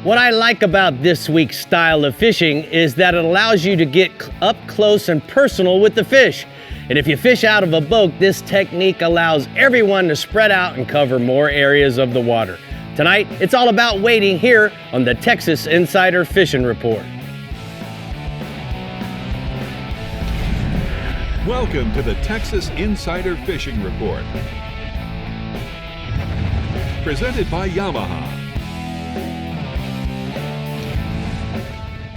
What I like about this week's style of fishing is that it allows you to get up close and personal with the fish. And if you fish out of a boat, this technique allows everyone to spread out and cover more areas of the water. Tonight, it's all about wading here on the Texas Insider Fishing Report. Welcome to the Texas Insider Fishing Report. Presented by Yamaha.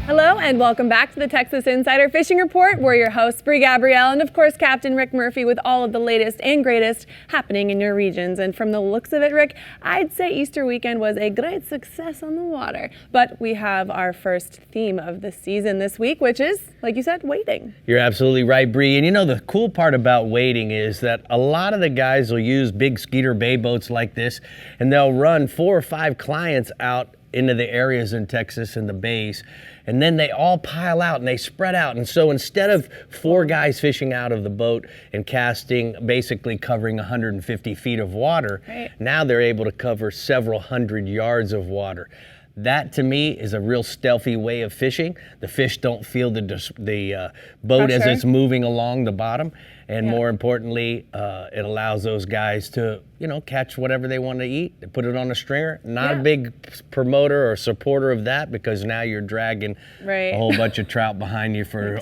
Hello and welcome back to the Texas Insider Fishing Report. We're your hosts, Brie Gabrielle, and of course, Captain Rick Murphy with all of the latest and greatest happening in your regions. And from the looks of it, Rick, I'd say Easter weekend was a great success on the water. But we have our first theme of the season this week, which is, like you said, wading. You're absolutely right, Brie. And you know, the cool part about wading is that a lot of the guys will use big Skeeter Bay boats like this, and they'll run 4 or 5 clients out into the areas in Texas and the bays, and then they all pile out and they spread out. And so instead of 4 guys fishing out of the boat and casting, basically covering 150 feet of water, now they're able to cover several hundred yards of water. That, to me, is a real stealthy way of fishing. The fish don't feel the boat as it's moving along the bottom. And more importantly, it allows those guys to, catch whatever they want to eat, put it on a stringer. Not a big promoter or supporter of that, because now you're dragging a whole bunch of trout behind you for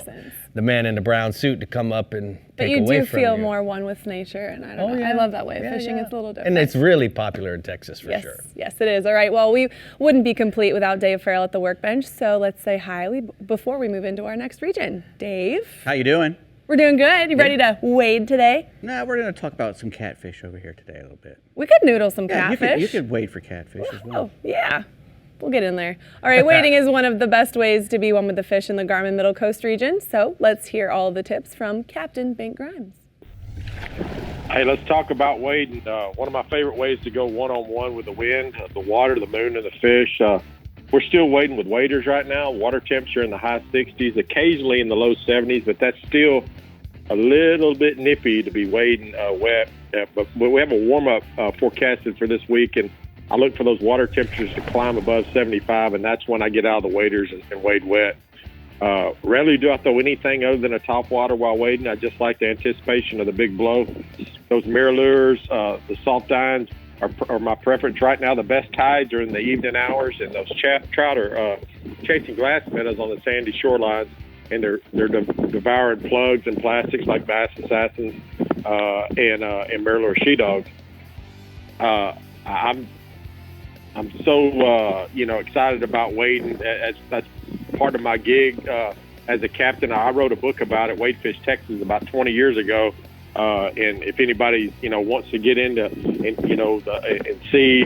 the man in the brown suit to come up and take away from you. But you do feel more one with nature, and I don't know. I love that way of fishing. It's a little different. And it's really popular in Texas for sure. Yes, it is. All right, well, we wouldn't be complete without Dave Farrell at the workbench, so let's say hi before we move into our next region. Dave. How you doing? We're doing good. You ready to wade today? No, we're going to talk about some catfish over here today a little bit. We could noodle some catfish. You could wade for catfish as well. Oh, yeah. We'll get in there. All right, wading is one of the best ways to be one with the fish in the GARMIN Middle Coast region. So let's hear all of the tips from Captain Bink Grimes. Hey, let's talk about wading. One of my favorite ways to go one-on-one with the wind, the water, the moon, and the fish. We're still wading with waders right now. Water temperature in the high 60s, occasionally in the low 70s, but that's still a little bit nippy to be wading wet. But we have a warm-up forecasted for this week, and I look for those water temperatures to climb above 75, and that's when I get out of the waders and wade wet. Rarely do I throw anything other than a top water while wading. I just like the anticipation of the big blow. Those mirror lures, the soft dines are my preference right now. The best tides are in the evening hours, and those trout are chasing glass minnows on the sandy shorelines, and they're devouring plugs and plastics like bass assassins and mirror lure she dogs. I'm so excited about wading. That's part of my gig as a captain. I wrote a book about it, Wade Fish Texas, about 20 years ago. And if anybody wants to get into and see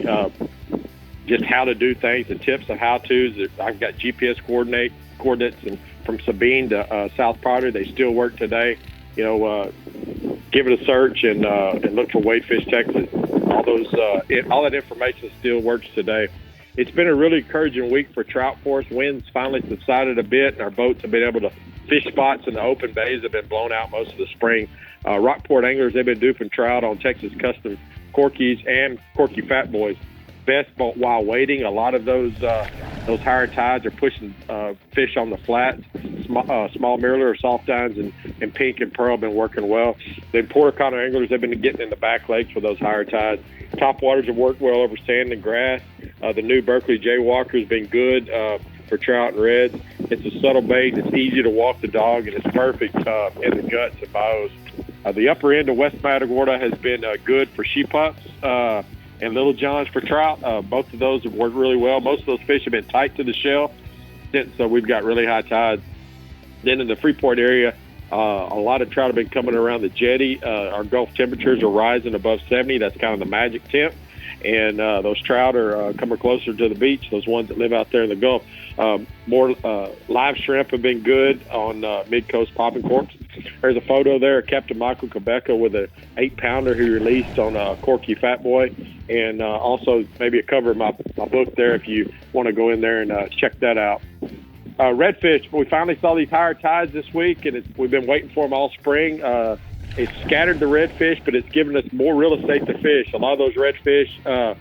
just how to do things, the tips of how tos, I've got GPS coordinates, and from Sabine to South Potter, they still work today. Give it a search and look for Wade Fish Texas. All that information still works today. It's been a really encouraging week for trout for us. Winds finally subsided a bit, and our boats have been able to fish spots in the open bays have been blown out most of the spring. Rockport anglers, they've been duping trout on Texas Custom Corkies and Corky Fat Boys. Best while waiting, a lot of those higher tides are pushing fish on the flats. Small mirror lure, soft dines, and pink and pearl have been working well. Then Porter Connor anglers, they've been getting in the back lakes with those higher tides. Top waters have worked well over sand and grass. The new Berkeley Jaywalker has been good for trout and reds. It's a subtle bait. It's easy to walk the dog, and it's perfect in the guts and bows. The upper end of West Matagorda has been good for sheep pups and Little Johns for trout. Both of those have worked really well. Most of those fish have been tight to the shell, so we've got really high tides. Then in the Freeport area, a lot of trout have been coming around the jetty. Our Gulf temperatures are rising above 70. That's kind of the magic temp. And those trout are coming closer to the beach, those ones that live out there in the Gulf. More live shrimp have been good on mid-coast popping corks. There's a photo there of Captain Michael Quebeca with an 8-pounder he released on a Corky Fat Boy. And also maybe a cover of my book there if you want to go in there and check that out. Redfish, we finally saw these higher tides this week, and we've been waiting for them all spring. It's scattered the redfish, but it's given us more real estate to fish. A lot of those redfish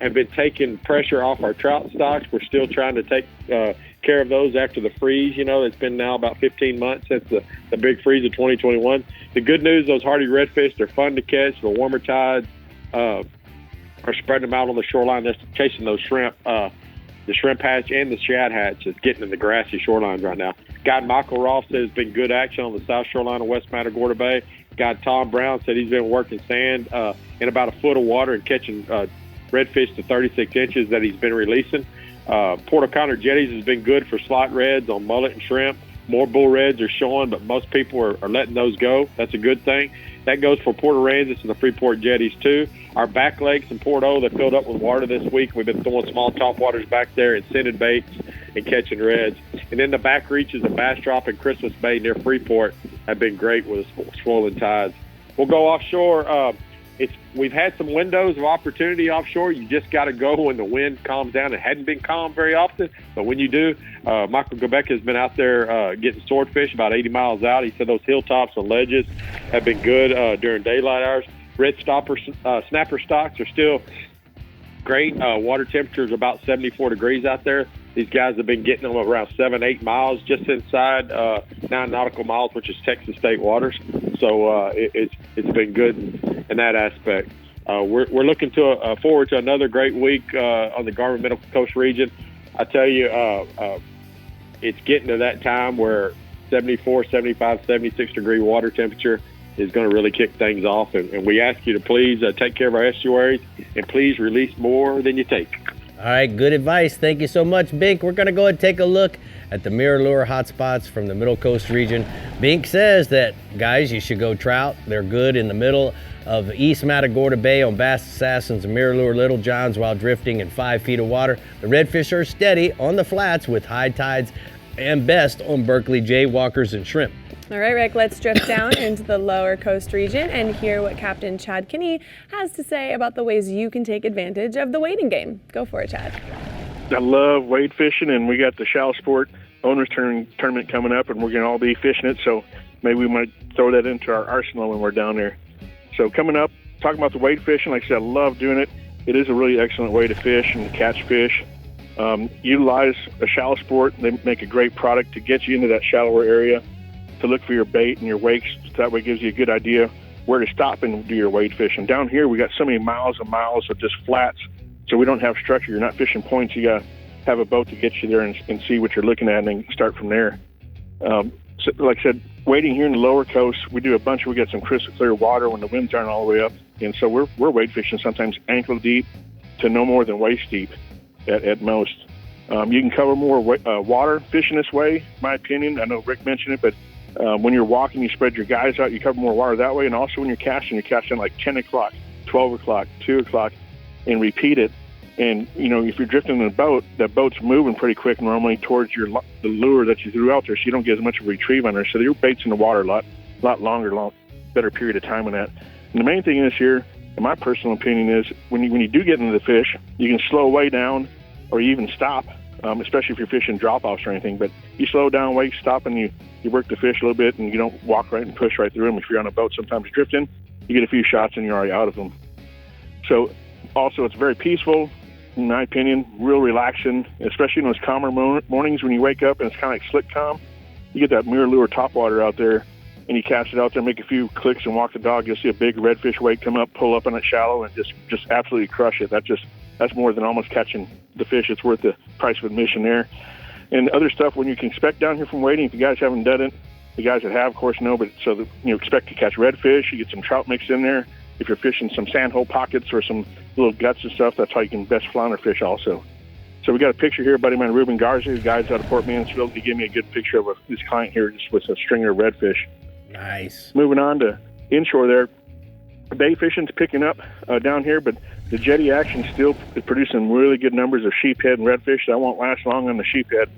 have been taking pressure off our trout stocks. We're still trying to take care of those after the freeze. It's been now about 15 months since the big freeze of 2021. The good news, those hardy redfish, they're fun to catch. The warmer tides are spreading them out on the shoreline. They're chasing those shrimp. The shrimp hatch and the shad hatch is getting in the grassy shorelines right now. Guide Michael Ross said it's been good action on the south shoreline of West Matagorda Bay. Guide Tom Brown said he's been working sand in about a foot of water and catching redfish to 36 inches that he's been releasing. Port O'Connor jetties has been good for slot reds on mullet and shrimp. More bull reds are showing, but most people are letting those go. That's a good thing. That goes for Port Aransas and the Freeport jetties too. Our back lakes in Port O, they filled up with water this week. We've been throwing small topwaters back there and sending baits and catching reds. And then the back reaches of Bass Drop and Christmas Bay near Freeport have been great with the swollen tides. We'll go offshore. We've had some windows of opportunity offshore. You just got to go when the wind calms down. It hadn't been calm very often, but when you do, Michael Quebec has been out there getting swordfish about 80 miles out. He said those hilltops and ledges have been good during daylight hours. Red snapper stocks are still great. Water temperature is about 74 degrees out there. These guys have been getting them around 7-8 miles just inside 9 nautical miles, which is Texas state waters. So it's been good in that aspect. We're looking forward to another great week on the GARMIN Middle Coast region. I tell you, it's getting to that time where 74, 75, 76 degree water temperature is going to really kick things off. And we ask you to please take care of our estuaries and please release more than you take. All right, good advice. Thank you so much, Bink. We're going to go and take a look at the mirror lure hotspots from the Middle Coast region. Bink says that, guys, you should go trout. They're good in the middle of East Matagorda Bay on Bass Assassins and mirror lure Little Johns while drifting in 5 feet of water. The redfish are steady on the flats with high tides and best on Berkeley jaywalkers and shrimp. All right, Rick, let's drift down into the lower coast region and hear what Captain Chad Kinney has to say about the ways you can take advantage of the wading game. Go for it, Chad. I love wade fishing, and we got the Shallow Sport Owners Tournament coming up, and we're going to all be fishing it, so maybe we might throw that into our arsenal when we're down there. So coming up, talking about the wade fishing, like I said, I love doing it. It is a really excellent way to fish and catch fish. Utilize a Shallow Sport. They make a great product to get you into that shallower area, to look for your bait and your wakes. That way it gives you a good idea where to stop and do your wade fishing. Down here, we got so many miles and miles of just flats, so we don't have structure. You're not fishing points. You got to have a boat to get you there and see what you're looking at and then start from there. So, like I said, wading here in the lower coast, we do a bunch. We got some crystal clear water when the winds aren't all the way up, and so we're wade fishing sometimes ankle deep to no more than waist deep at most. You can cover more water fishing this way, in my opinion. I know Rick mentioned it, but when you're walking, you spread your guys out, you cover more water that way. And also when you're casting like 10 o'clock, 12 o'clock, 2 o'clock, and repeat it. And, if you're drifting in a boat, that boat's moving pretty quick normally towards the lure that you threw out there, so you don't get as much of a retrieve on there. So your bait's in the water a lot longer, better period of time on that. And the main thing is here, in my personal opinion, is when you do get into the fish, you can slow way down or you even stop, especially if you're fishing drop-offs or anything. But you slow down, wait, stop, and you work the fish a little bit, and you don't walk right and push right through them. If you're on a boat sometimes drifting, you get a few shots and you're already out of them. So also it's very peaceful, in my opinion, real relaxing, especially in those calmer mornings when you wake up and it's kind of like slick calm. You get that mirror lure topwater out there and you cast it out there, make a few clicks and walk the dog. You'll see a big redfish wake come up, pull up on it shallow, and just absolutely crush it. That's more than almost catching the fish. It's worth the price of admission there. And other stuff when you can expect down here from wading, if you guys haven't done it, the guys that have, of course, know, but so expect to catch redfish. You get some trout mixed in there. If you're fishing some sandhole pockets or some little guts and stuff, that's how you can best flounder fish also. So we got a picture here, buddy of mine, Ruben Garza, who guides out of Port Mansfield. He gave me a good picture of his client here just with a stringer of redfish. Nice. Moving on to inshore there. Bay fishing's picking up down here, but the jetty action still is producing really good numbers of sheephead and redfish. That won't last long on the sheephead.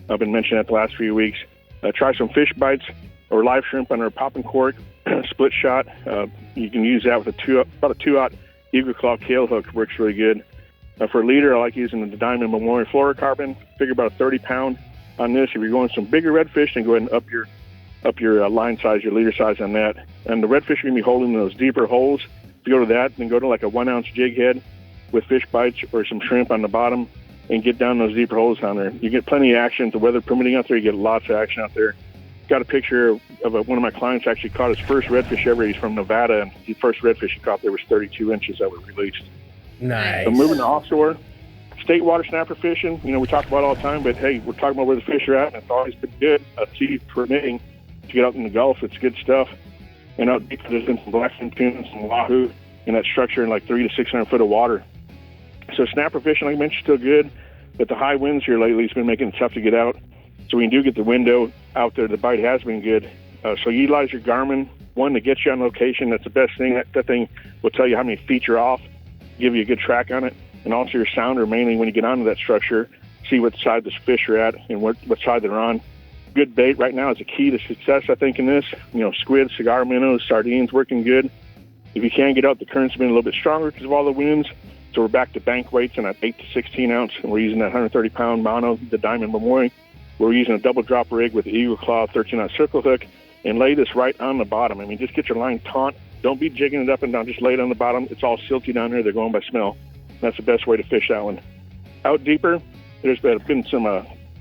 I've been mentioning that the last few weeks. Try some fish bites or live shrimp under a popping cork, split shot. You can use that with about a 2-aught eagle claw kale hook. Works really good. For a leader, I like using the Diamond Memorial fluorocarbon. Figure about a 30-pound on this. If you're going some bigger redfish, then go ahead and up your line size, your leader size on that. And the redfish are going to be holding those deeper holes. If you go to that, then go to like a 1-ounce jig head with fish bites or some shrimp on the bottom and get down those deeper holes down there. You get plenty of action. The weather permitting out there, you get lots of action out there. Got a picture of one of my clients actually caught his first redfish ever. He's from Nevada, and the first redfish he caught there was 32 inches that were released. Nice. So moving to offshore, state water snapper fishing, we talk about it all the time, but hey, we're talking about where the fish are at, and it's always been good. Sea permitting to get out in the Gulf, it's good stuff. And out deep, there's been some blackfin tuna, some wahoo, and that structure in like 300 to 600 foot of water. So snapper fishing, like I mentioned, still good, but the high winds here lately has been making it tough to get out. So when you do get the window out there, the bite has been good. So utilize your Garmin, one to get you on location. That's the best thing. That thing will tell you how many feet you're off, give you a good track on it. And also your sounder, mainly when you get onto that structure, see what side the fish are at and what side they're on. Good bait right now is a key to success, I think, in this. Squid, cigar minnows, sardines working good. If you can get out, the current's been a little bit stronger because of all the winds. So we're back to bank weights and an 8 to 16 ounce, and we're using that 130 pound mono, the Diamond Momoy. We're using a double drop rig with the Eagle Claw 13 ounce circle hook and lay this right on the bottom. I mean, just get your line taut. Don't be jigging it up and down. Just lay it on the bottom. It's all silty down there. They're going by smell. That's the best way to fish that one. Out deeper, there's been some,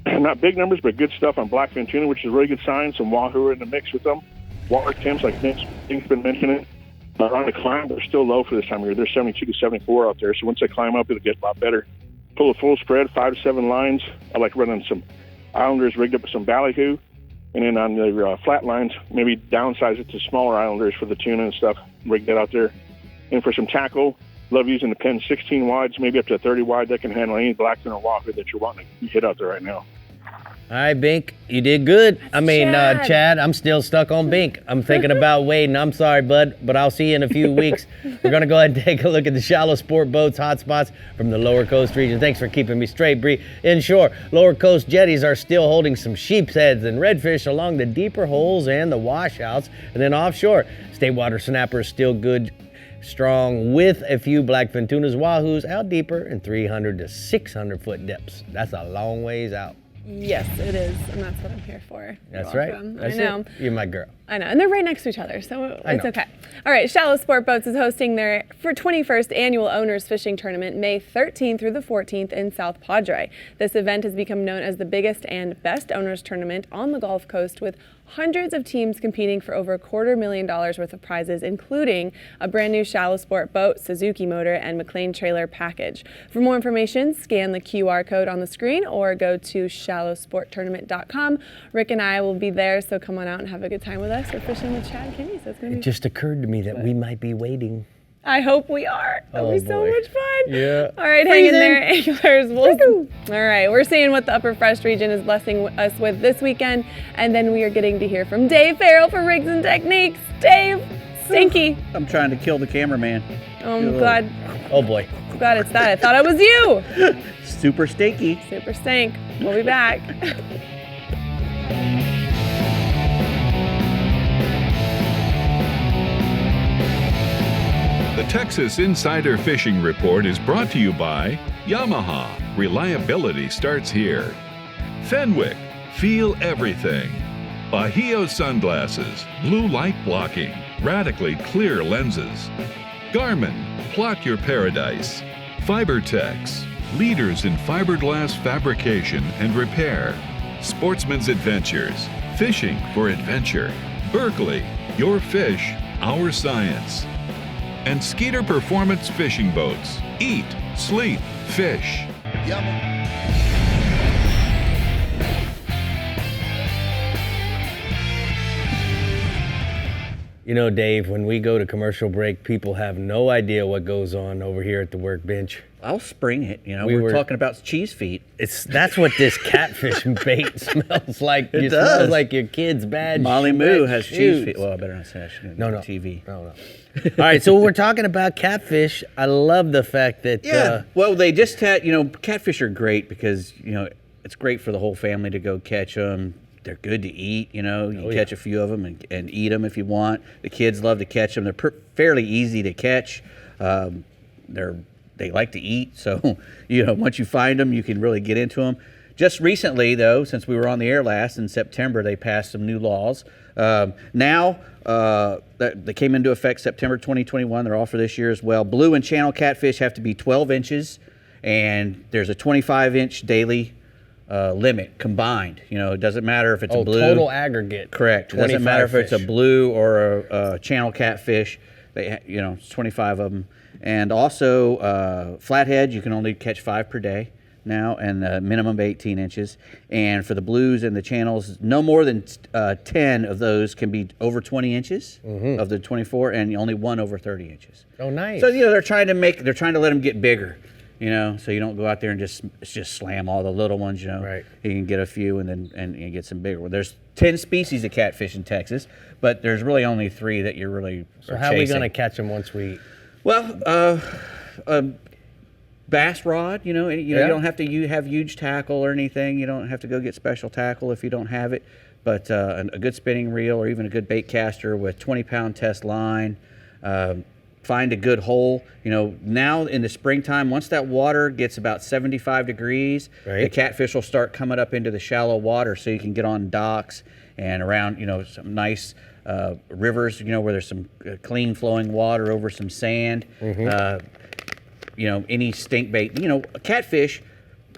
not big numbers, but good stuff on blackfin tuna, which is a really good sign. Some wahoo are in the mix with them. Water temps, like Nick's been mentioning, are on the climb, but they're still low for this time of year. They're 72 to 74 out there. So once they climb up, it'll get a lot better. Pull a full spread, 5 to 7 lines. I like running some Islanders rigged up with some ballyhoo. And then on the flat lines, maybe downsize it to smaller Islanders for the tuna and stuff. Rig that out there. And for some tackle, love using the Penn 16 wides, maybe up to 30 wide. That can handle any blackfin or wahoo that you're wanting to hit out there right now. All right, Bink, you did good. Chad, I'm still stuck on Bink. I'm thinking about waiting. I'm sorry, bud, but I'll see you in a few weeks. We're going to go ahead and take a look at the shallow sport boats hotspots from the Lower Coast region. Thanks for keeping me straight, Bree. Inshore, Lower Coast jetties are still holding some sheep's heads and redfish along the deeper holes and the washouts. And then offshore, state water snappers still good, strong, with a few blackfin tunas, wahoos out deeper in 300 to 600 foot depths. That's a long ways out. Yes, it is, and that's what I'm here for. That's You're right. welcome. That's I know. it. You're my girl. I know, and they're right next to each other, so it's know. okay. All right, Shallow Sport Boats is hosting their 21st annual Owners Fishing Tournament May 13th through the 14th in South Padre. This event has become known as the biggest and best owners tournament on the Gulf Coast, with hundreds of teams competing for over $250,000 worth of prizes, including a brand new Shallow Sport boat, Suzuki motor, and McLean trailer package. For more information, scan the QR code on the screen or go to shallowsporttournament.com. Rick and I will be there, so come on out and have a good time with us. We're fishing with Chad and Kenny, so it's going to be It just occurred to me that we might be waiting. I hope we are. That'll be so boy. much fun. Yeah. All right, hang in there, anglers. All right, we're seeing what the Upper Fresh region is blessing us with this weekend, and then we are getting to hear from Dave Farrell for Rigs and Techniques. Dave, stinky. I'm trying to kill the cameraman. Oh, I'm glad. Oh boy. Glad it's that. I thought it was you. Super stinky. Super stink. We'll be back. The Texas Insider Fishing Report is brought to you by Yamaha. Reliability starts here. Fenwick. Feel everything. Bahio Sunglasses. Blue light blocking. Radically clear lenses. Garmin. Plot your paradise. FiberTex. Leaders in fiberglass fabrication and repair. Sportsman's Adventures. Fishing for adventure. Berkeley. Your fish, our science. And Skeeter Performance Fishing Boats. Eat, sleep, fish. You know, Dave, when we go to commercial break, people have no idea what goes on over here at the workbench. I'll spring it. We We're were talking about cheese feet. That's what this catfish bait smells like. It It does. smells like your kid's bad Molly bad Moo has cheese shoes. feet. Well, I better not say that. She didn't No. do TV. No. All right, so we're talking about catfish. I love the fact that Well, they just had, catfish are great because, it's great for the whole family to go catch them. They're good to eat, you can catch a few of them and eat them if you want. The kids love to catch them. They're fairly easy to catch. They like to eat, so, once you find them, you can really get into them. Just recently, though, since we were on the air last in September, they passed some new laws Now, they came into effect September 2021. They're all for this year as well. Blue and channel catfish have to be 12 inches, and there's a 25-inch daily limit combined. You know, it doesn't matter if it's a blue. Total aggregate. Correct. It doesn't matter if it's a blue or a channel catfish. It's 25 of them. And also, flathead, you can only catch 5 per day now, and a minimum of 18 inches. And for the blues and the channels, no more than 10 of those can be over 20 inches of the 24, and only one over 30 inches. Oh, nice. So, they're trying to let them get bigger, so you don't go out there and just slam all the little ones, Right. You can get a few and get some bigger ones. There's 10 species of catfish in Texas, but there's really only 3 that you're really So how are we going to catch them once we eat? Well, bass rod, you don't have to have huge tackle or anything. You don't have to go get special tackle if you don't have it. But a good spinning reel or even a good bait caster with 20-pound test line. Find a good hole. Now in the springtime, once that water gets about 75 degrees, the catfish will start coming up into the shallow water, so you can get on docks and around, some nice rivers, where there's some clean flowing water over some sand. Any stink bait. Catfish,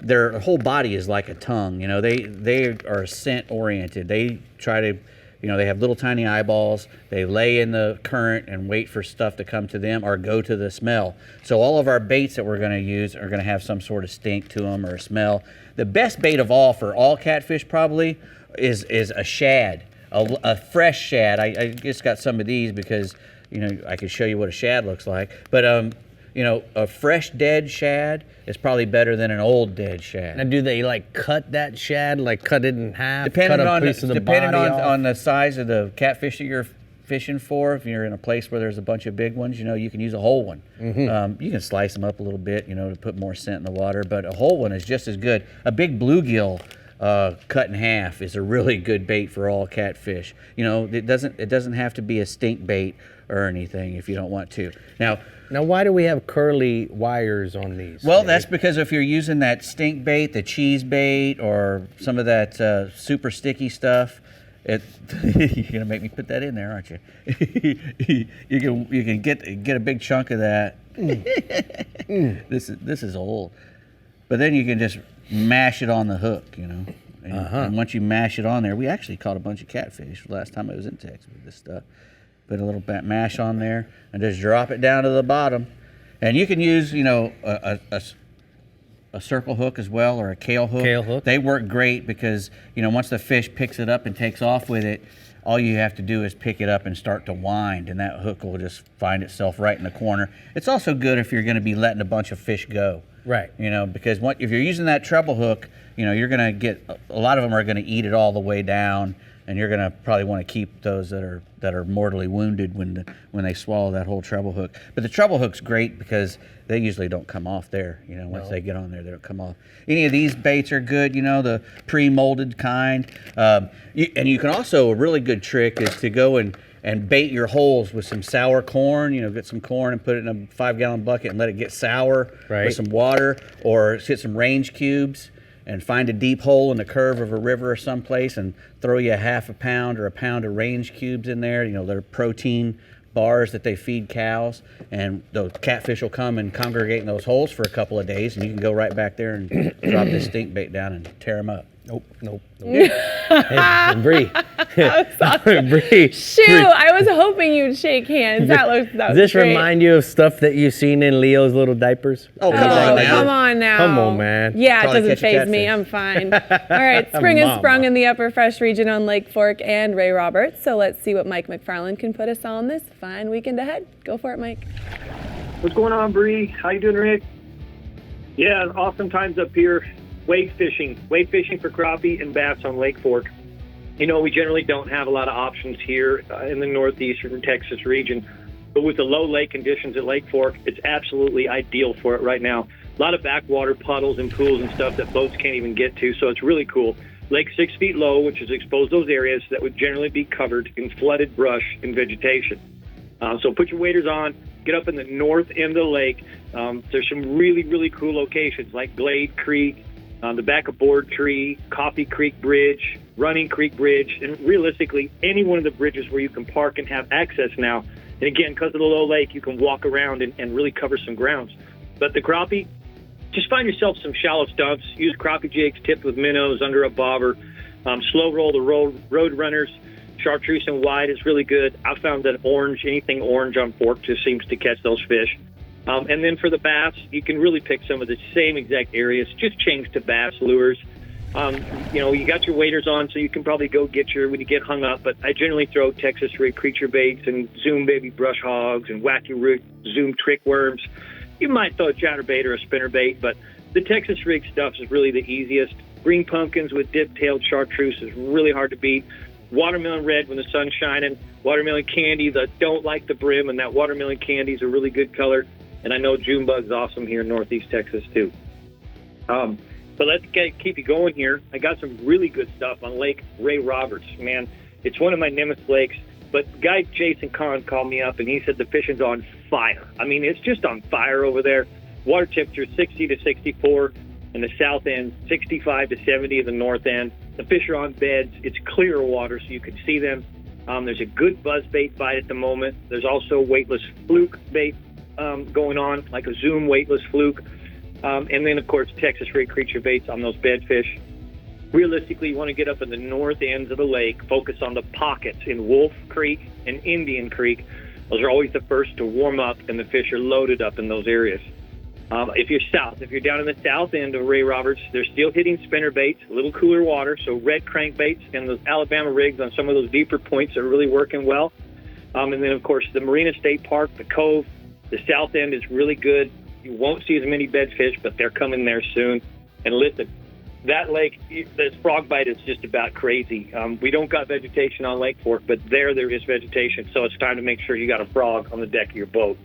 their whole body is like a tongue. They are scent oriented. They try to, they have little tiny eyeballs. They lay in the current and wait for stuff to come to them or go to the smell. So all of our baits that we're going to use are going to have some sort of stink to them or a smell. The best bait of all for all catfish probably is a shad, a fresh shad. I just got some of these because, I can show you what a shad looks like. But a fresh dead shad is probably better than an old dead shad. Now, do they cut that shad, cut it in half, depending cut a piece of the body off? on the size of the catfish that you're fishing for. If you're in a place where there's a bunch of big ones, you can use a whole one. You can slice them up a little bit, to put more scent in the water, but a whole one is just as good. A big bluegill cut in half is a really good bait for all catfish. It doesn't have to be a stink bait or anything if you don't want to. Now, why do we have curly wires on these? Well, that's because if you're using that stink bait, the cheese bait, or some of that super sticky stuff, you're gonna make me put that in there, aren't you? you can get a big chunk of that. This is old, but then you can just mash it on the hook, And once you mash it on there, we actually caught a bunch of catfish last time I was in Texas with this stuff. Put a little mash on there and just drop it down to the bottom. And you can use, a circle hook as well, or a kale hook. Kale hook. They work great because, once the fish picks it up and takes off with it, all you have to do is pick it up and start to wind, and that hook will just find itself right in the corner. It's also good if you're going to be letting a bunch of fish go. Right. Because if you're using that treble hook, you're going to get, a lot of them are going to eat it all the way down, and you're going to probably want to keep those that are mortally wounded when they swallow that whole treble hook. But the treble hook's great because they usually don't come off there. Once they get on there, they don't come off. Any of these baits are good, the pre-molded kind. And you can also, a really good trick is to go and bait your holes with some sour corn. Get some corn and put it in a 5-gallon bucket and let it get sour with some water, or get some range cubes and find a deep hole in the curve of a river or someplace and throw you a half a pound or a pound of range cubes in there. They're protein bars that they feed cows, and the catfish will come and congregate in those holes for a couple of days, and you can go right back there and drop this stink bait down and tear them up. Nope. Hey, Brie. Awesome. Brie. Shoot, I was hoping you'd shake hands. That was Does this great. remind you of stuff that you've seen in Leo's little diapers? Oh, come on now. Come on, man. Yeah, Probably it doesn't catch a faze me. catfish. I'm fine. All right, spring has sprung in the Upper Fresh region on Lake Fork and Ray Roberts. So let's see what Mike McFarland can put us on this fine weekend ahead. Go for it, Mike. What's going on, Brie? How you doing, Rick? Yeah, awesome times up here. Wade fishing for crappie and bass on Lake Fork. We generally don't have a lot of options here in the northeastern Texas region, but with the low lake conditions at Lake Fork, it's absolutely ideal for it right now. A lot of backwater puddles and pools and stuff that boats can't even get to, so it's really cool. Lake 6 feet low, which has exposed those areas that would generally be covered in flooded brush and vegetation. So put your waders on, get up in the north end of the lake. There's some really, really cool locations like Glade Creek, the back of Board Tree, Coffee Creek Bridge, Running Creek Bridge, and realistically, any one of the bridges where you can park and have access now. And again, because of the low lake, you can walk around and really cover some grounds. But the crappie, just find yourself some shallow stumps. Use crappie jigs tipped with minnows under a bobber. Slow roll the road runners. Chartreuse and white is really good. I found that anything orange on fork just seems to catch those fish. And then for the bass, you can really pick some of the same exact areas. Just change to bass lures. You got your waders on, so you can probably go when you get hung up. But I generally throw Texas rig creature baits and Zoom baby brush hogs and wacky root Zoom trick worms. You might throw a chatterbait or a spinnerbait, but the Texas rig stuff is really the easiest. Green pumpkins with dip-tailed chartreuse is really hard to beat. Watermelon red when the sun's shining. Watermelon candy that don't like the brim, and that watermelon candy is a really good color. And I know June bug's awesome here in Northeast Texas too. But let's keep you going here. I got some really good stuff on Lake Ray Roberts. Man, it's one of my Nemesis lakes. But guy Jason Kahn called me up, and he said the fishing's on fire. I mean, it's just on fire over there. Water temperature 60 to 64 in the south end, 65 to 70 in the north end. The fish are on beds. It's clear water, so you can see them. There's a good buzzbait bite at the moment. There's also weightless fluke bait going on, like a Zoom weightless fluke. And then, of course, Texas rig creature baits on those bedfish. Realistically, you want to get up in the north ends of the lake, focus on the pockets in Wolf Creek and Indian Creek. Those are always the first to warm up, and the fish are loaded up in those areas. If you're down in the south end of Ray Roberts, they're still hitting spinner baits, a little cooler water, so red crankbaits and those Alabama rigs on some of those deeper points are really working well. And then, of course, the Marina State Park, the Cove, the south end is really good. You won't see as many bedfish, but they're coming there soon. And listen, that lake, this frog bite is just about crazy. We don't got vegetation on Lake Fork, but there is vegetation, so it's time to make sure you got a frog on the deck of your boat.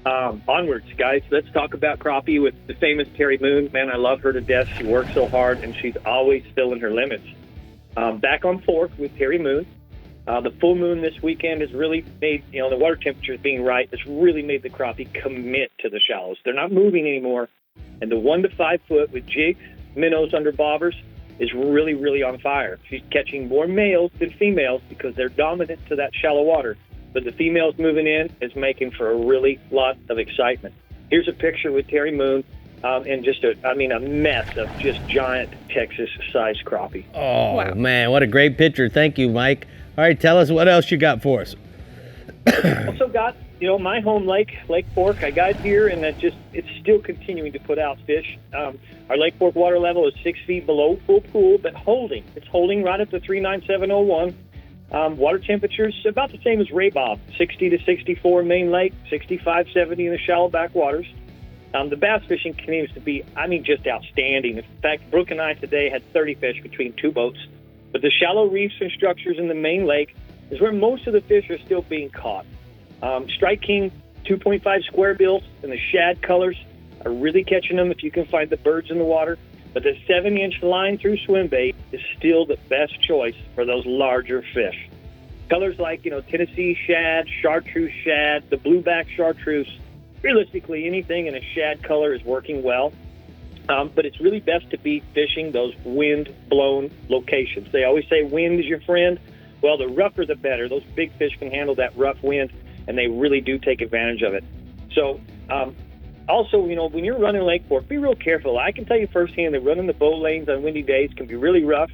Onwards, guys. Let's talk about crappie with the famous Terry Moon. Man, I love her to death. She works so hard, and she's always filling her limits. Back on fork with Terry Moon. The full moon this weekend has really made, the water temperatures being right, has really made the crappie commit to the shallows. They're not moving anymore. And the 1 to 5 foot with jigs, minnows under bobbers is really, really on fire. She's catching more males than females because they're dominant to that shallow water. But the females moving in is making for a really lot of excitement. Here's a picture with Terry Moon and just a mess of just giant Texas-sized crappie. Oh, wow. Man, what a great picture. Thank you, Mike. All right, tell us what else you got for us. Also got, my home lake, Lake Fork. I got here, and it's still continuing to put out fish. Our Lake Fork water level is 6 feet below full pool, but holding. It's holding right at the 39701. Water temperatures about the same as Ray Bob, 60 to 64 main lake, 65, 70 in the shallow backwaters. The bass fishing continues to be, just outstanding. In fact, Brooke and I today had 30 fish between 2 boats. But the shallow reefs and structures in the main lake is where most of the fish are still being caught. Strike King 2.5 square bills and the shad colors are really catching them if you can find the birds in the water. But the 7-inch line through swim bait is still the best choice for those larger fish. Colors like, Tennessee shad, chartreuse shad, the blueback chartreuse. Realistically, anything in a shad color is working well. But it's really best to be fishing those wind-blown locations. They always say wind is your friend. Well, the rougher the better. Those big fish can handle that rough wind, and they really do take advantage of it. So, also, when you're running Lake Fork, be real careful. I can tell you firsthand that running the boat lanes on windy days can be really rough.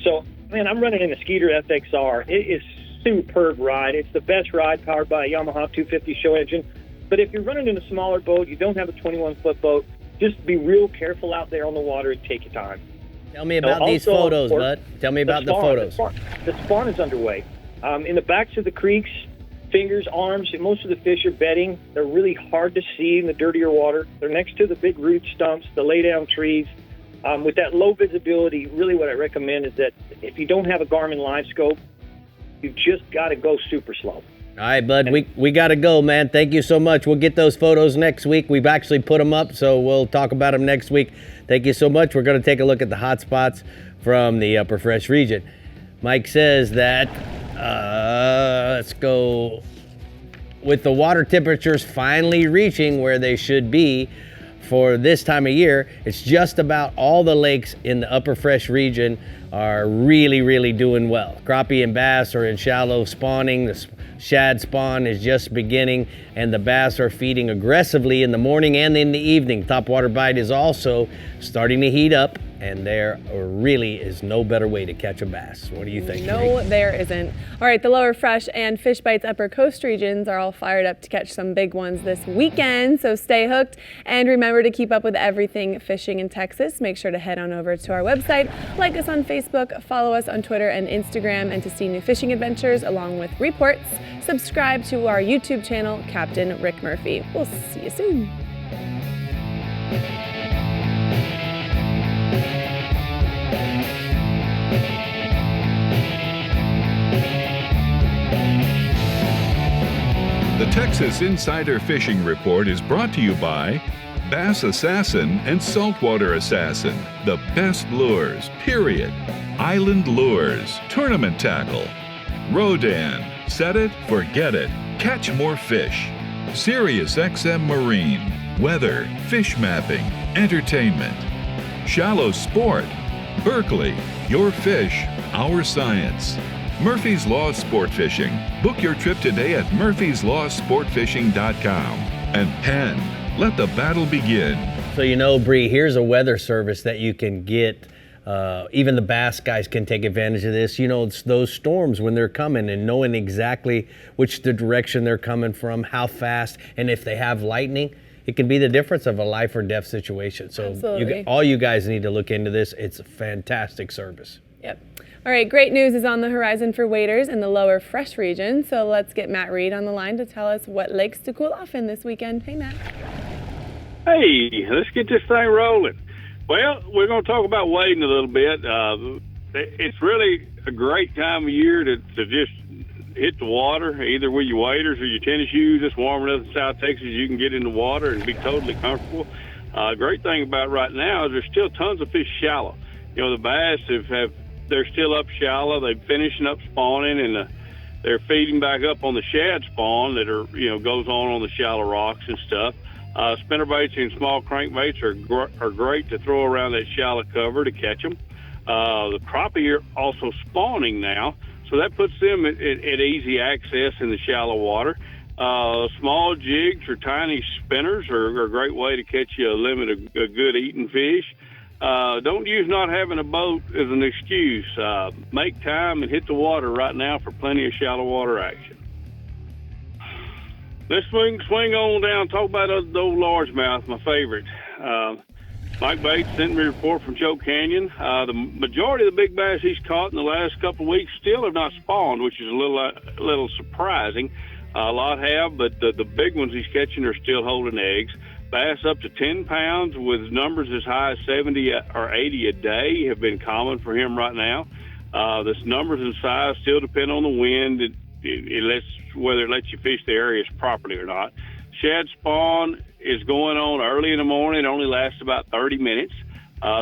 So, man, I'm running in a Skeeter FXR. It is superb ride. It's the best ride powered by a Yamaha 250 show engine. But if you're running in a smaller boat, you don't have a 21-foot boat, just be real careful out there on the water and take your time. Tell me about these photos, bud. Tell me about the photos. The spawn is underway. In the backs of the creeks, fingers, arms, most of the fish are bedding. They're really hard to see in the dirtier water. They're next to the big root stumps, the lay-down trees. With that low visibility, really what I recommend is that if you don't have a Garmin live scope, you've just got to go super slow. All right, bud, we got to go, man. Thank you so much. We'll get those photos next week. We've actually put them up, so we'll talk about them next week. Thank you so much. We're going to take a look at the hot spots from the Upper Fresh region. Mike says that, let's go, with the water temperatures finally reaching where they should be for this time of year, it's just about all the lakes in the upper fresh region are really doing well. Crappie and bass are in shallow spawning. The shad spawn is just beginning, and the bass are feeding aggressively in the morning and in the evening. Topwater bite is also starting to heat up, and there really is no better way to catch a bass. What do you think? No, there isn't. All right, the lower fresh and Fish Bites upper coast regions are all fired up to catch some big ones this weekend, so stay hooked. And remember to keep up with everything fishing in Texas. Make sure to head on over to our website, like us on Facebook, follow us on Twitter and Instagram, and to see new fishing adventures along with reports, subscribe to our YouTube channel, Captain Rick Murphy. We'll see you soon. The Texas Insider Fishing Report is brought to you by Bass Assassin and Saltwater Assassin, the best lures, period. Island Lures, Tournament Tackle. Rodan, set it, forget it, catch more fish. Sirius XM Marine, weather, fish mapping, entertainment. Shallow Sport, Berkeley, your fish, our science. Murphy's Law Sport Fishing. Book your trip today at murphyslawsportfishing.com. And Penn, let the battle begin. So you know, Brie, here's a weather service that you can get. Even the bass guys can take advantage of this. You know, it's those storms when they're coming and knowing exactly which the direction they're coming from, how fast, and if they have lightning, it can be the difference of a life or death situation. So all you guys need to look into this. It's a fantastic service. Yep. All right, great news is on the horizon for waders in the lower fresh region. So let's get Matt Reed on the line to tell us what lakes to cool off in this weekend. Hey, Matt. Hey, let's get this thing rolling. Well, we're going to talk about wading a little bit. It's really a great time of year to just hit the water, either with your waders or your tennis shoes. It's warm enough in South Texas you can get in the water and be totally comfortable. Great thing about right now is there's still tons of fish shallow. You know, the bass they're still up shallow. They're finishing up spawning, and they're feeding back up on the shad spawn that goes on the shallow rocks and stuff. Spinnerbaits and small crankbaits are great to throw around that shallow cover to catch them. The crappie are also spawning now, so that puts them at easy access in the shallow water. Small jigs or tiny spinners are a great way to catch you a limit of good eating fish. Don't use not having a boat as an excuse. Make time and hit the water right now for plenty of shallow water action. Let's swing on down, talk about the old largemouth, my favorite. Mike Bates sent me a report from Choke Canyon. The majority of the big bass he's caught in the last couple of weeks still have not spawned, which is a little surprising. A lot have, but the big ones he's catching are still holding eggs. Bass up to 10 pounds with numbers as high as 70 or 80 a day have been common for him right now. The numbers and size still depend on the wind. Whether it lets you fish the areas properly or not. Shad spawn is going on early in the morning. It only lasts about 30 minutes.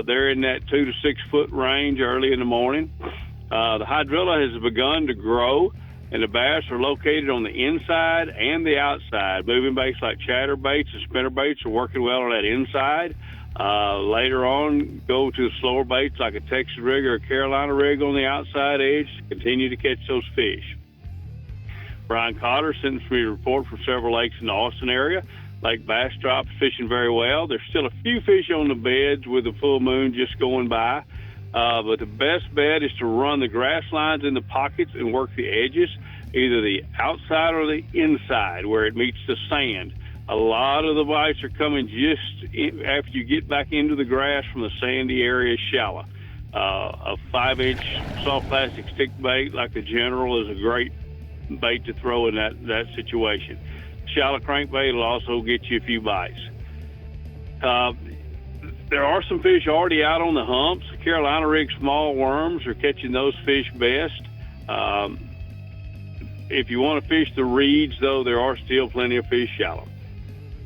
They're in that 2 to 6 foot range early in the morning. The hydrilla has begun to grow, and the bass are located on the inside and the outside. Moving baits like chatterbaits and spinnerbaits are working well on that inside. Later on, go to the slower baits like a Texas rig or a Carolina rig on the outside edge to continue to catch those fish. Brian Cotter sent me a report from several lakes in the Austin area. Lake Bastrop is fishing very well. There's still a few fish on the beds with the full moon just going by. But the best bet is to run the grass lines in the pockets and work the edges, either the outside or the inside where it meets the sand. A lot of the bites are coming just after you get back into the grass from the sandy area shallow. A 5-inch soft plastic stick bait like the General is a great bait to throw in that situation. Shallow crankbait will also get you a few bites. There are some fish already out on the humps. Carolina rig small worms are catching those fish best. If you want to fish the reeds, though, there are still plenty of fish shallow.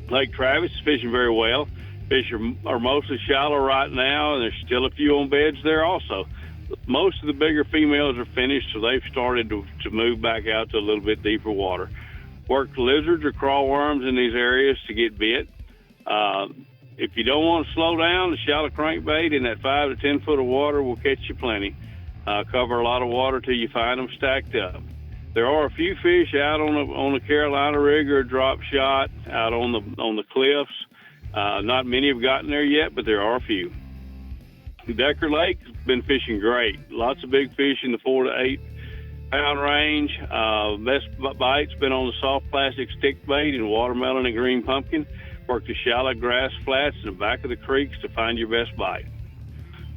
Lake Travis is fishing very well. Fish are mostly shallow right now, and there's still a few on beds there also. Most of the bigger females are finished, so they've started to move back out to a little bit deeper water. Work lizards or crawl worms in these areas to get bit. If you don't want to slow down, the shallow crankbait in that 5 to 10 foot of water will catch you plenty. Cover a lot of water till you find them stacked up. There are a few fish out on the Carolina rig or drop shot out on the cliffs. Not many have gotten there yet, but there are a few. Decker Lake's been fishing great. Lots of big fish in the 4 to 8 pound range. Best bite's been on the soft plastic stick bait and watermelon and green pumpkin. Work the shallow grass flats in the back of the creeks to find your best bite.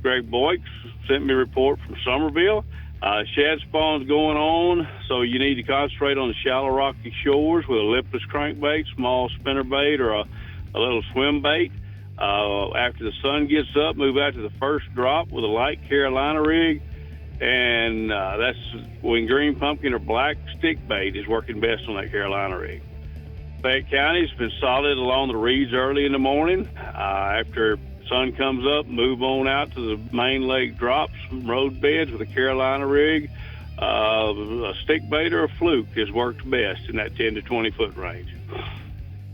Greg Boyks sent me a report from Somerville. Shad spawn's going on, so you need to concentrate on the shallow rocky shores with a lipless crankbait, small spinnerbait, or a little swim bait. After the sun gets up, move out to the first drop with a light Carolina rig, and that's when green pumpkin or black stick bait is working best on that Carolina rig. Fayette County's been solid along the reeds early in the morning. After sun comes up, move on out to the main lake drops, road beds with a Carolina rig. A stick bait or a fluke has worked best in that 10 to 20 foot range.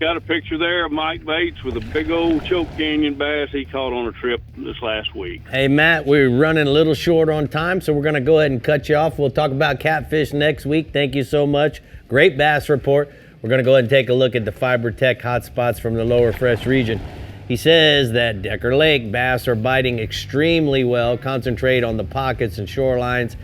Got a picture there of Mike Bates with a big old choke canyon bass he caught on a trip this last week. Hey, Matt, we're running a little short on time, so we're going to go ahead and cut you off. We'll talk about catfish next week. Thank you so much. Great bass report. We're going to go ahead and take a look at the Fiber Tech hotspots from the lower fresh region. He says that Decker Lake bass are biting extremely well. Concentrate on the pockets and shorelines.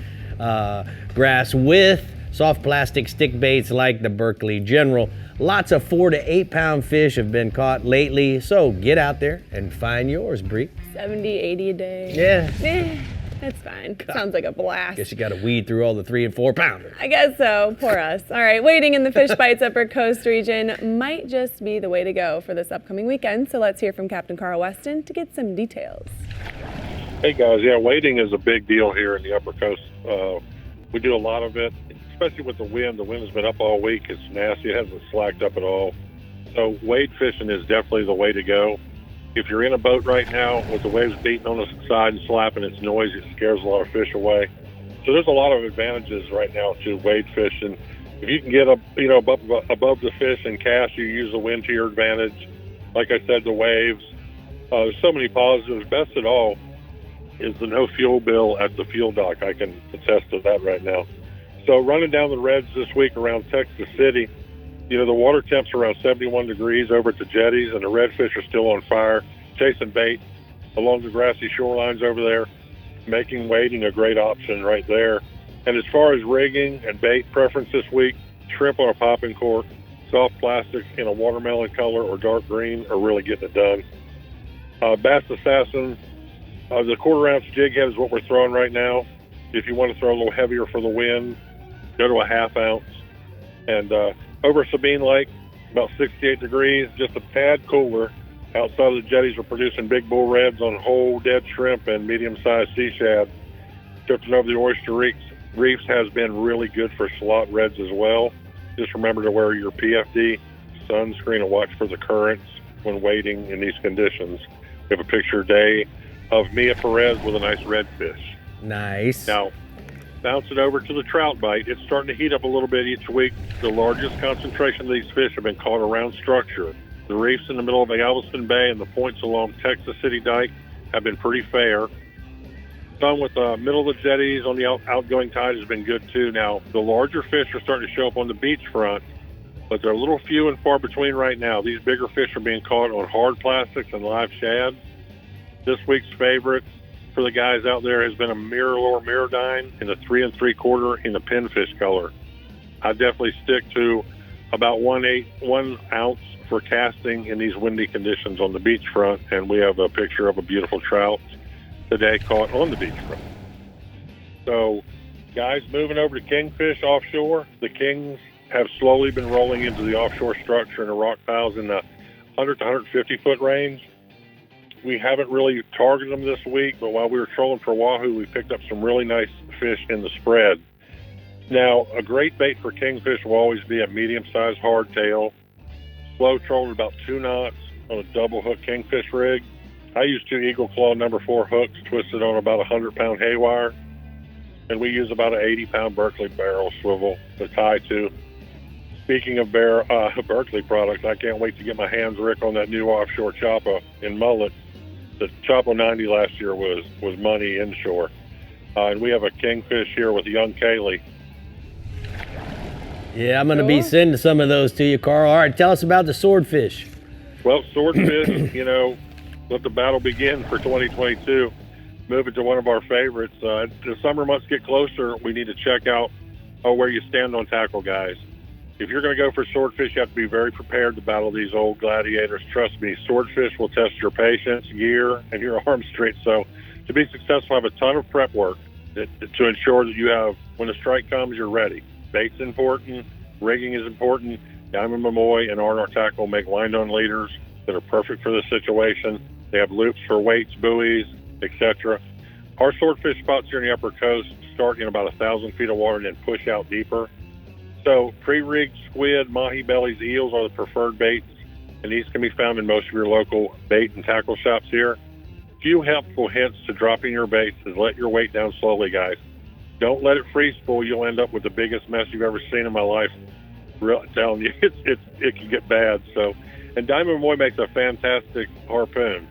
Grass with soft plastic stick baits like the Berkeley General. Lots of 4 to 8 pound fish have been caught lately, so get out there and find yours, Brie. 70, 80 a day. Yeah. That's fine. Sounds like a blast. Guess you got to weed through all the 3 and 4 pounders. I guess so. Poor us. All right, waiting in the Fish Bites Upper Coast region might just be the way to go for this upcoming weekend. So let's hear from Captain Carl Weston to get some details. Hey guys, yeah, wading is a big deal here in the Upper Coast. We do a lot of it, especially with the wind. The wind has been up all week. It's nasty. It hasn't slacked up at all. So wade fishing is definitely the way to go. If you're in a boat right now with the waves beating on the side and slapping, it's noisy. It scares a lot of fish away. So there's a lot of advantages right now to wade fishing. If you can get above the fish and cast, you use the wind to your advantage. Like I said, the waves. There's so many positives. Best of all is the no fuel bill at the fuel dock. I can attest to that right now. So running down the Reds this week around Texas City, the water temps are around 71 degrees over at the jetties, and the redfish are still on fire, chasing bait along the grassy shorelines over there, making wading a great option right there. And as far as rigging and bait preference this week, shrimp on a popping cork, soft plastic in a watermelon color or dark green are really getting it done. Bass Assassin, the 1/4 ounce jig head is what we're throwing right now. If you want to throw a little heavier for the wind, go to a 1/2 ounce. And over Sabine Lake, about 68 degrees, just a tad cooler. Outside of the jetties, we're producing big bull reds on whole dead shrimp and medium-sized sea shad. Drifting over the oyster reefs has been really good for slot reds as well. Just remember to wear your PFD sunscreen and watch for the currents when wading in these conditions. We have a picture today of Mia Perez with a nice redfish. Nice. Now, bounce it over to the trout bite. It's starting to heat up a little bit each week. The largest concentration of these fish have been caught around structure. The reefs in the middle of Galveston Bay and the points along Texas City Dike have been pretty fair. Some with the middle of the jetties on the outgoing tide has been good too. Now, the larger fish are starting to show up on the beachfront, but they're a little few and far between right now. These bigger fish are being caught on hard plastics and live shad. This week's favorite for the guys out there has been a mirror mirrodine in the 3 3/4 in the pinfish color. I definitely stick to about 1 ounce for casting in these windy conditions on the beachfront, and we have a picture of a beautiful trout today caught on the beachfront. So, guys, moving over to kingfish offshore. The kings have slowly been rolling into the offshore structure and the rock piles in the 100 to 150 foot range. We haven't really targeted them this week, but while we were trolling for wahoo, we picked up some really nice fish in the spread. Now, a great bait for kingfish will always be a medium-sized hardtail, slow trolled at about 2 knots on a double hook kingfish rig. I use 2 Eagle Claw No. 4 hooks twisted on about a 100-pound haywire, and we use about an 80-pound Berkeley barrel swivel to tie to. Speaking of Berkeley products, I can't wait to get my hands, Rick, on that new offshore chopper in mullet. The Chopper 90 last year was money inshore. And we have a kingfish here with young Kaylee. Yeah, I'm going to be sending some of those to you, Carl. All right, tell us about the swordfish. Well, swordfish, let the battle begin for 2022. Moving to one of our favorites. The summer months get closer. We need to check out where you stand on tackle, guys. If you're going to go for swordfish, you have to be very prepared to battle these old gladiators. Trust me, swordfish will test your patience, gear, and your arm strength. So to be successful, have a ton of prep work to ensure that you have, when the strike comes, you're ready. Bait's important, rigging is important. Diamond Mamoy and R&R Tackle make line-on leaders that are perfect for this situation. They have loops for weights, buoys, etc. Our swordfish spots here in the Upper Coast start in about 1,000 feet of water and then push out deeper. So pre-rigged squid, mahi bellies, eels are the preferred baits, and these can be found in most of your local bait and tackle shops here. Few helpful hints to dropping your baits is let your weight down slowly, guys. Don't let it freeze spool. You'll end up with the biggest mess you've ever seen in my life. I'm telling you, it can get bad. So, and Diamond Mamoy makes a fantastic harpoon.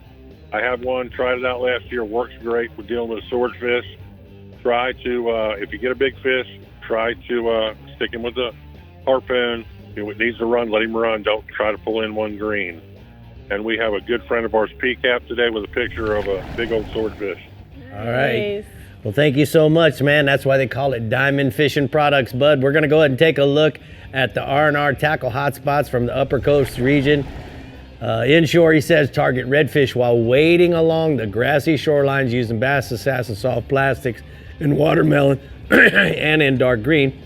I have one, tried it out last year, works great with dealing with swordfish. Try to, if you get a big fish, try to stick him with the harpoon. If it needs to run, let him run. Don't try to pull in one green. And we have a good friend of ours, Capt, today with a picture of a big old swordfish. All right. Well, thank you so much, man. That's why they call it Diamond Fishing Products, bud. We're going to go ahead and take a look at the R&R tackle hotspots from the Upper Coast region. Inshore, he says, target redfish while wading along the grassy shorelines using Bass Assassin soft plastics in watermelon and in dark green.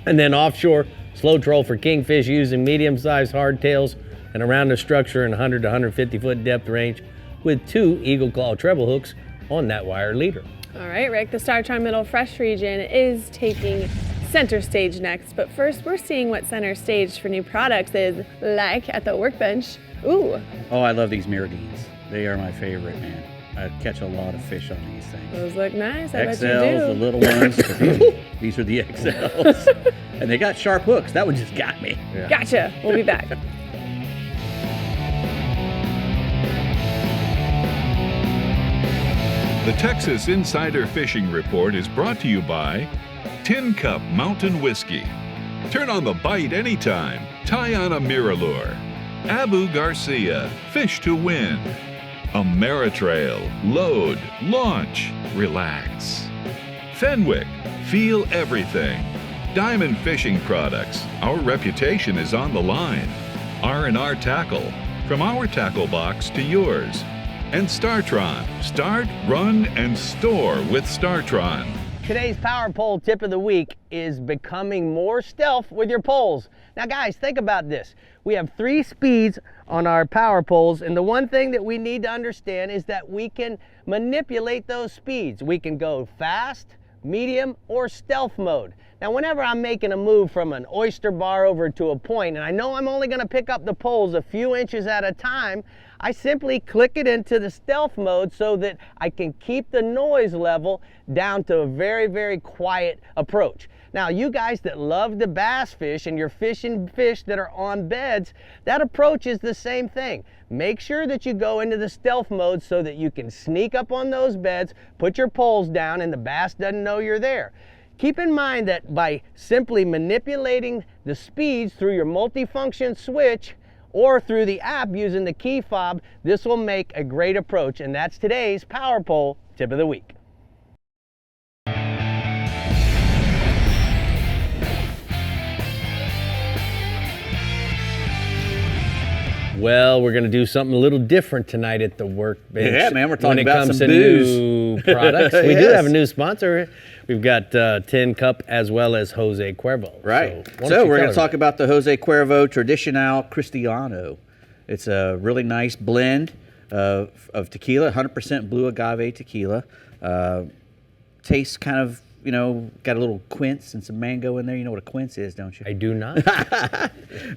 And then offshore, slow troll for kingfish using medium-sized hardtails and around the structure in 100 to 150 foot depth range with 2 Eagle Claw treble hooks on that wire leader. All right, Rick, the StarTron Middle Fresh region is taking center stage next, but first we're seeing what center stage for new products is like at the workbench. Ooh. Oh, I love these Miradines. They are my favorite, man. I catch a lot of fish on these things. Those look nice, I XLs, bet you do. the little ones. These are the XLs. And they got sharp hooks. That one just got me. Yeah. Gotcha. We'll be back. The Texas Insider Fishing Report is brought to you by Tin Cup Mountain Whiskey. Turn on the bite anytime. Tie on a Miralure. Abu Garcia, Fish to Win. Ameritrail, load, launch, relax. Fenwick, feel everything. Diamond Fishing Products, our reputation is on the line. R&R Tackle, from our tackle box to yours. And StarTron, start, run, and store with StarTron. Today's Power Pole tip of the week is becoming more stealth with your poles. Now guys, think about this. We have 3 speeds on our power poles, and the one thing that we need to understand is that we can manipulate those speeds. We can go fast, medium, or stealth mode. Now whenever I'm making a move from an oyster bar over to a point, and I know I'm only going to pick up the poles a few inches at a time, I simply click it into the stealth mode so that I can keep the noise level down to a very, very quiet approach. Now, you guys that love to bass fish and you're fishing fish that are on beds, that approach is the same thing. Make sure that you go into the stealth mode so that you can sneak up on those beds, put your poles down, and the bass doesn't know you're there. Keep in mind that by simply manipulating the speeds through your multifunction switch or through the app using the key fob, this will make a great approach. And that's today's Power Pole tip of the week. Well, we're going to do something a little different tonight at the workbench. Yeah, man, we're talking about some when it comes to new products. We do have a new sponsor. We've got Tin Cup as well as Jose Cuervo. Right. So we're going to talk about the Jose Cuervo Tradicional Cristiano. It's a really nice blend of tequila, 100% blue agave tequila. Tastes kind of, you know, got a little quince and some mango in there. You know what a quince is, don't you? I do not.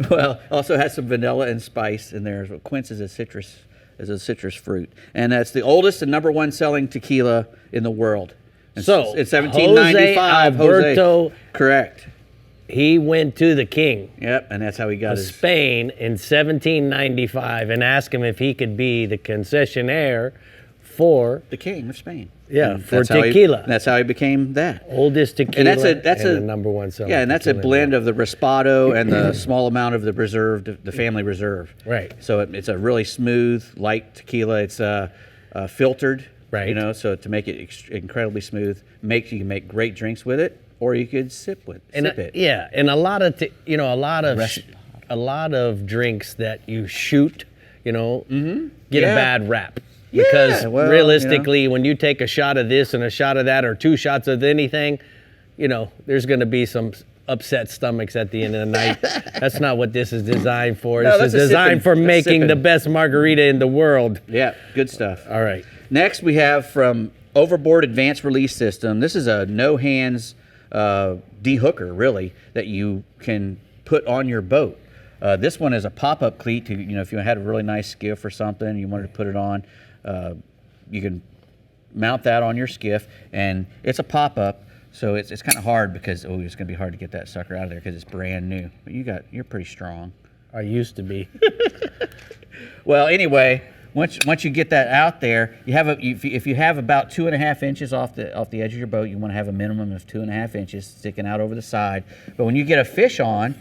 Well, also has some vanilla and spice in there. Quince is a citrus fruit. And that's the oldest and #1 selling tequila in the world. So it's 1795. Jose Alberto, correct. he went to the king. Yep, and that's how he got of his Spain in 1795 and asked him if he could be the concessionaire for the king of Spain. Yeah, And for that's how tequila. that's how he became that. Oldest tequila. And that's and a the number one seller. Yeah, and that's a tequila blend now. of the Raspado and the small amount of the reserve, the family reserve. Right. So it's a really smooth, light tequila. It's filtered. Right. You know, so to make it incredibly smooth, you can make great drinks with it, or you could sip it. Yeah, and a lot of a lot of drinks that you shoot, get a bad rap. Because realistically, when you take a shot of this and a shot of that, or 2 shots of anything, there's going to be some upset stomachs at the end of the night. That's not what this is designed for. No, this is designed for making the best margarita in the world. Yeah, good stuff. All right. Next, we have from Overboard Advanced Release System. This is a no-hands dehooker, really, that you can put on your boat. This one is a pop-up cleat. If you had a really nice skiff or something, you wanted to put it on, you can mount that on your skiff, and it's a pop-up. So it's kind of hard because it's going to be hard to get that sucker out of there because it's brand new. But you're pretty strong. I used to be. Well, anyway, once you get that out there, if you have about 2.5 inches off the edge of your boat, you want to have a minimum of 2.5 inches sticking out over the side. But when you get a fish on,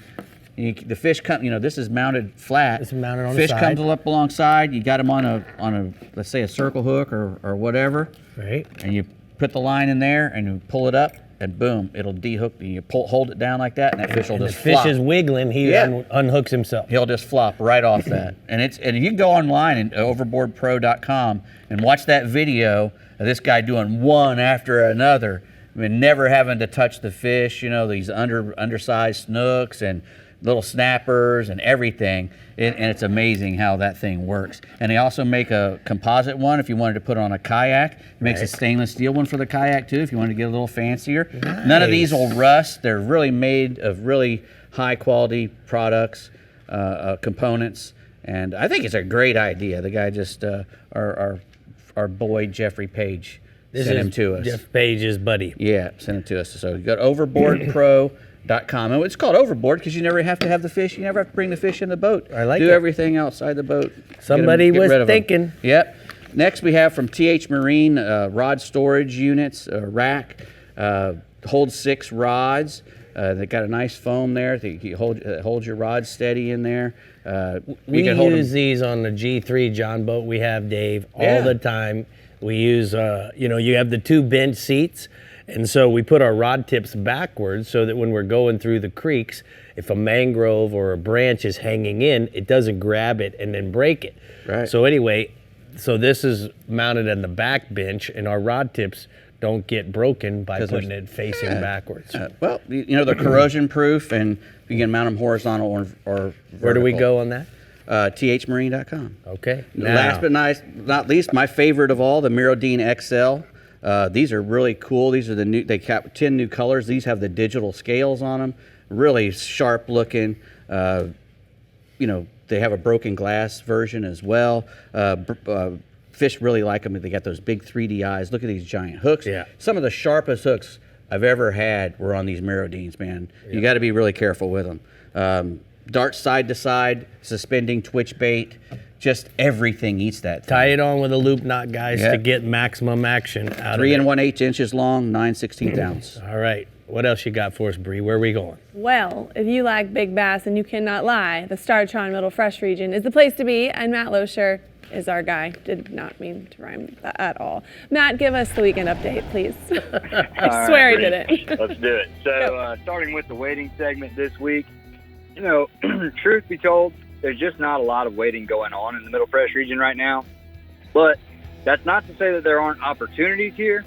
the fish come. This is mounted flat. It's mounted on the side. Fish comes up alongside. You got them on a let's say a circle hook or whatever. Right. And you put the line in there and you pull it up, and boom, it'll dehook. You hold it down like that, and that fish will just flop. The fish is wiggling. He unhooks himself. He'll just flop right off that. And you can go online at overboardpro.com and watch that video of this guy doing one after another. I mean, never having to touch the fish. These undersized snooks and little snappers and everything, and it's amazing how that thing works. And they also make a composite one if you wanted to put on a kayak. It makes a stainless steel one for the kayak too if you wanted to get a little fancier. Nice. None of these will rust. They're really made of really high quality products, components, and I think it's a great idea. The guy just our boy Jeffrey Page sent him to us. Jeff Page's buddy. Yeah, sent it to us. So you go to overboardpro.com. And it's called overboard because you never have to have the fish. You never have to bring the fish in the boat. I like Do it. everything outside the boat. Somebody was thinking. Yep. Next we have from TH Marine rod storage units, rack. Holds 6 rods. They got a nice foam there. You hold your rod steady in there. We use these on the G3 John boat we have, Dave, all the time. We use, you have the 2 bench seats. And so we put our rod tips backwards so that when we're going through the creeks, if a mangrove or a branch is hanging in, it doesn't grab it and then break it. Right. So anyway, this is mounted on the back bench, and our rod tips don't get broken by putting it facing backwards. Well, they're corrosion proof, and you can mount them horizontal or vertical. Where do we go on that? thmarine.com. Okay. Last but not least, my favorite of all, the Mirodine XL. These are really cool. These are they cap 10 new colors. These have the digital scales on them. Really sharp looking. They have a broken glass version as well. Fish really like them. They got those big 3D eyes. Look at these giant hooks. Yeah. Some of the sharpest hooks I've ever had were on these Mirodines, man. Yeah. You got to be really careful with them. Dart side to side, suspending twitch bait. Just everything eats that thing. Tie it on with a loop knot, guys, to get maximum action out of it. 3 1/8 inches long, 9/16 ounce. All right. What else you got for us, Brie? Where are we going? Well, if you like big bass and you cannot lie, the STARTRON Middle Fresh region is the place to be, and Matt Losher is our guy. Did not mean to rhyme that at all. Matt, give us the weekend update, please. I swear I didn't. Let's do it. So, starting with the waiting segment this week, truth be told, there's just not a lot of waiting going on in the Middle Fresh region right now. But that's not to say that there aren't opportunities here.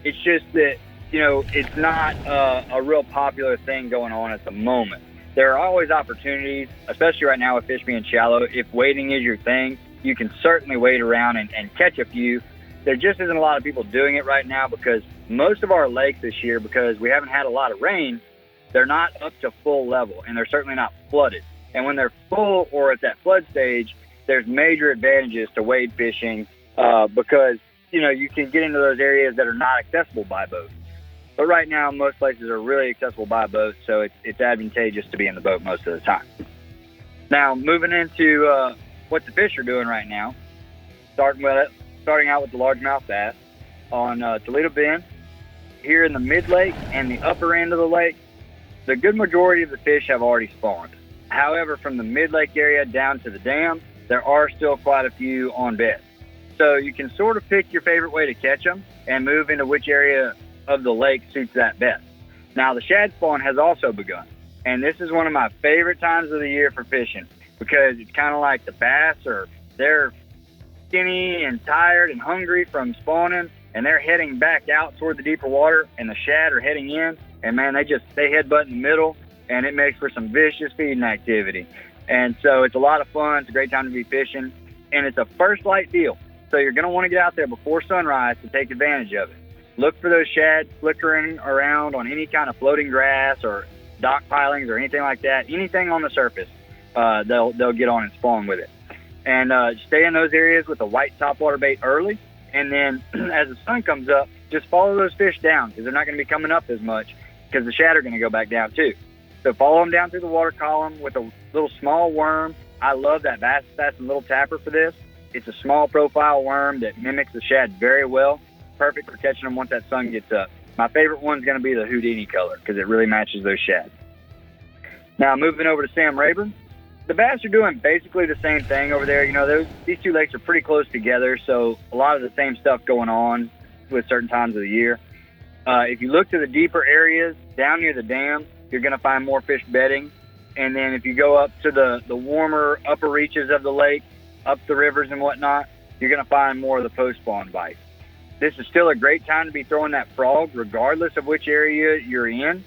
It's just that, it's not a real popular thing going on at the moment. There are always opportunities, especially right now with fish being shallow. If waiting is your thing, you can certainly wait around and catch a few. There just isn't a lot of people doing it right now because most of our lakes this year, because we haven't had a lot of rain, they're not up to full level, and they're certainly not flooded. And when they're full or at that flood stage, there's major advantages to wade fishing because, you can get into those areas that are not accessible by boat. But right now, most places are really accessible by boat, so it's advantageous to be in the boat most of the time. Now, moving into what the fish are doing right now, starting out with the largemouth bass on Toledo Bend. Here in the mid-lake and the upper end of the lake, the good majority of the fish have already spawned. However, from the mid-lake area down to the dam, there are still quite a few on bed. So you can sort of pick your favorite way to catch them and move into which area of the lake suits that best. Now, the shad spawn has also begun, and this is one of my favorite times of the year for fishing because it's kind of like the bass they're skinny and tired and hungry from spawning, and they're heading back out toward the deeper water, and the shad are heading in, and man, they headbutt in the middle, and it makes for some vicious feeding activity. And so it's a lot of fun. It's a great time to be fishing, and it's a first light deal. So you're going to want to get out there before sunrise to take advantage of it. Look for those shad flickering around on any kind of floating grass or dock pilings or anything like that. Anything on the surface, they'll get on and spawn with it. And stay in those areas with a white topwater bait early. And then as the sun comes up, just follow those fish down because they're not going to be coming up as much because the shad are going to go back down too. So follow them down through the water column with a little small worm. I love that Bass Assassin little tapper for this. It's a small profile worm that mimics the shad very well. Perfect for catching them once that sun gets up. My favorite one's going to be the Houdini color because it really matches those shad. Now moving over to Sam Rayburn. The bass are doing basically the same thing over there. You know, these two lakes are pretty close together, so a lot of the same stuff going on with certain times of the year. If you look to the deeper areas down near the dam, you're going to find more fish bedding. And then if you go up to the warmer upper reaches of the lake, up the rivers and whatnot, you're going to find more of the post-spawn bites. This is still a great time to be throwing that frog, regardless of which area you're in,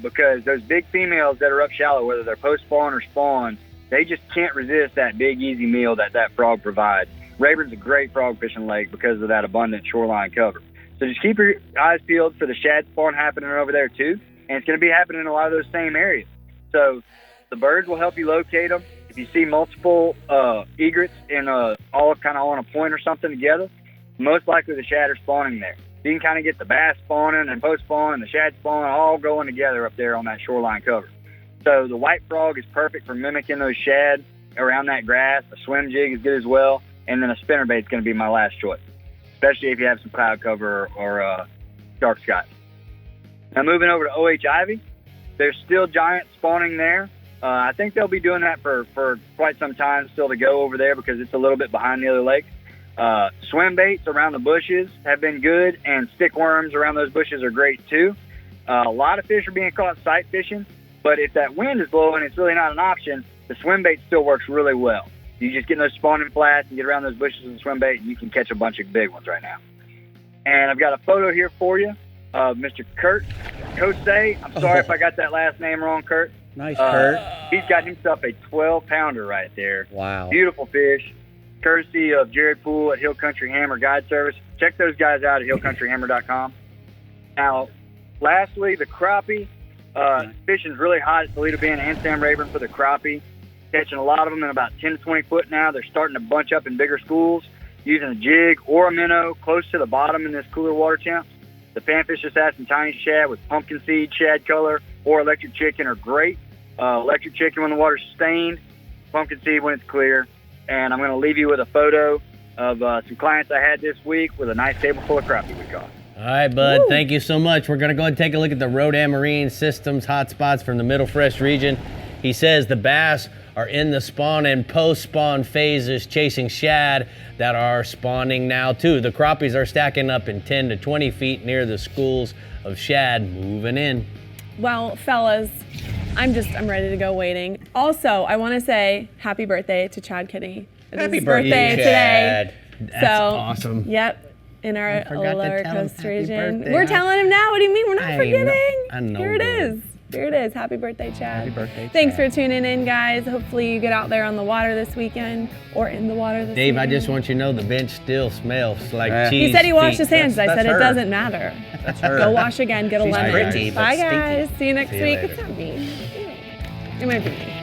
because those big females that are up shallow, whether they're post-spawn or spawn, they just can't resist that big, easy meal that frog provides. Rayburn's a great frog fishing lake because of that abundant shoreline cover. So just keep your eyes peeled for the shad spawn happening over there too, and it's going to be happening in a lot of those same areas. So the birds will help you locate them. If you see multiple egrets in all on a point or something together, most likely the shad are spawning there. You can kind of get the bass spawning and post-spawn and the shad spawn all going together up there on that shoreline cover. So the white frog is perfect for mimicking those shad around that grass. A swim jig is good as well. And then a spinnerbait is going to be my last choice, especially if you have some cloud cover or dark skies. Now moving over to OH Ivy, there's still giants spawning there. I think they'll be doing that for quite some time still to go over there because it's a little bit behind the other lakes. Swim baits around the bushes have been good, and stick worms around those bushes are great too. A lot of fish are being caught sight fishing. But if that wind is blowing, it's really not an option. The swim bait still works really well. You just get in those spawning flats and get around those bushes with the swim bait, and you can catch a bunch of big ones right now. And I've got a photo here for you of Mr. Kurt Kosei. I'm sorry if I got that last name wrong, Kurt. Nice, Kurt. He's got himself a 12-pounder right there. Wow. Beautiful fish. Courtesy of Jared Poole at Hill Country Hammer Guide Service. Check those guys out at hillcountryhammer.com. Now, lastly, the crappie. Fishing's really hot at Toledo Bend and Sam Rayburn for the crappie. Catching a lot of them in about 10 to 20 foot now. They're starting to bunch up in bigger schools using a jig or a minnow close to the bottom in this cooler water temps. The Panfish Assassin Tiny Shad with pumpkin seed shad color or electric chicken are great. Electric chicken when the water's stained, pumpkin seed when it's clear. And I'm going to leave you with a photo of some clients I had this week with a nice table full of crappie we caught. All right, bud. Woo. Thank you so much. We're going to go ahead and take a look at the Rodan Marine Systems hotspots from the Middle Fresh region. He says the bass are in the spawn and post-spawn phases chasing shad that are spawning now too. The crappies are stacking up in 10 to 20 feet near the schools of shad moving in. Well, fellas, I'm ready to go wading. Also, I want to say happy birthday to Chad Kitty. It's Happy his birthday, today. That's awesome. Yep. In our lower coast region. birthday. We're telling him now. What do you mean? We're not forgetting. I know. Here it is. Here it is. Happy birthday, Chad. Happy birthday, Thanks Chad. for tuning in, guys. Hopefully you get out there on the water this weekend or in the water this Dave, weekend. I just want you to know the bench still smells like cheese. He said he washed his feet. hands. I said it doesn't matter. That's her. Go wash again. Get a She's lemon. pretty, but Bye, stinky. guys. See you next See you week. later. It's not me. It might be me.